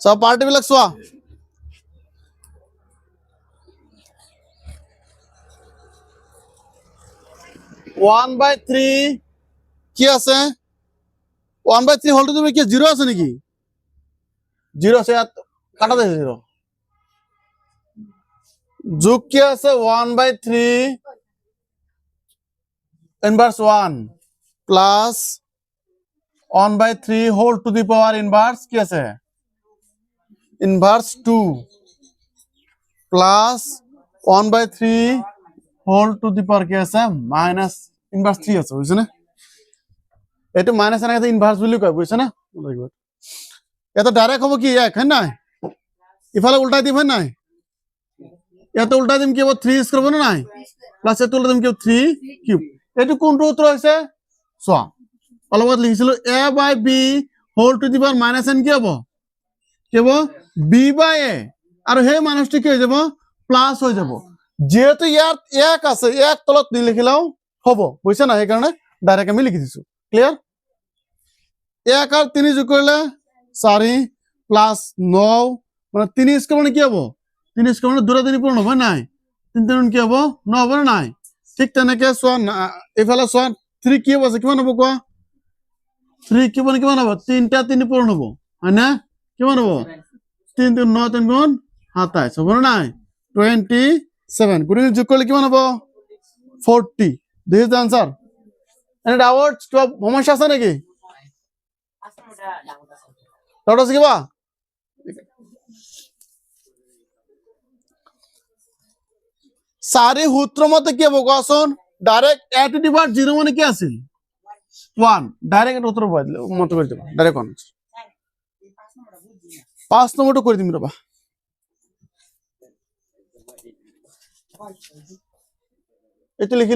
সব পার্টি বিলাক চোৱা 1/3 কি আছে 1/3 হলটো তুমি কি 0 আছে নেকি 0 আছে ইয়াত কাটা দে 0 যোগ কি আছে 1/3 inverse 1 plus 1/3 whole to the power inverse কি আছে inverse 2 plus 1/3 whole to the power কি আছে মাইনাস ইনভার্স 3 আছে বুঝছ না এটা মাইনাস এর ইনভার্স বুলি কয় বুঝছ না এটা ডাইরেক্ট হবে কি 1 হ্যাঁ না ইফালে উল্টাই দিম হ্যাঁ না এটা উল্টাই দিম কি হবে 3 স্কয়ার হবে না প্লাস এটা উল্টাই দিম কি 3 কিউব এটা কোন সূত্র হইছে সোয়া অলপত লিখিছিল a/b whole to the power minus n কি হবে কি হবে b/a আর হে মাইনাসটি কি হয়ে যাব প্লাস হয়ে যাব যেহেতু ইয়ার 1 আছে 1 তলত নি লিখিলাও হবে বুঝছ না এই কারণে ডাইরেক্ট আমি লিখি দিছো ক্লিয়ার 1 আর 3 যোগ করলে 4 প্লাস 9 মানে 3 স্কয়ার মানে কি হবে 3 স্কয়ার মানে দুরা দিন পূর্ণ হবে নাই 3 3 কি হবে 9 হবে নাই ঠিক তেনেকে সোয়ান এফালে সোয়ান 3 কি হবে কিমান হবে কোয়া 3 কিমান কিমান হবে 3টা 3 পূর্ণ হবে হয় না কিমান হবে 3 3 9 3 গুণ 27 হবে নাই 27 গুণ যোগ করলে কিমান হবে 40 this is the answer any doubts তো সমস্যা আছে নাকি ডাউট আছে কিবা সারি সূত্র মতে কি হবে কোয়াছন ডাইরেক্ট a টু দি পাওয়ার 0 মানে কি আছে 1 ডাইরেক্ট উত্তর বল মত করে দেব ডাইরেক্ট কোন 5 নম্বরটা করে দিম বাবা এটা লিখি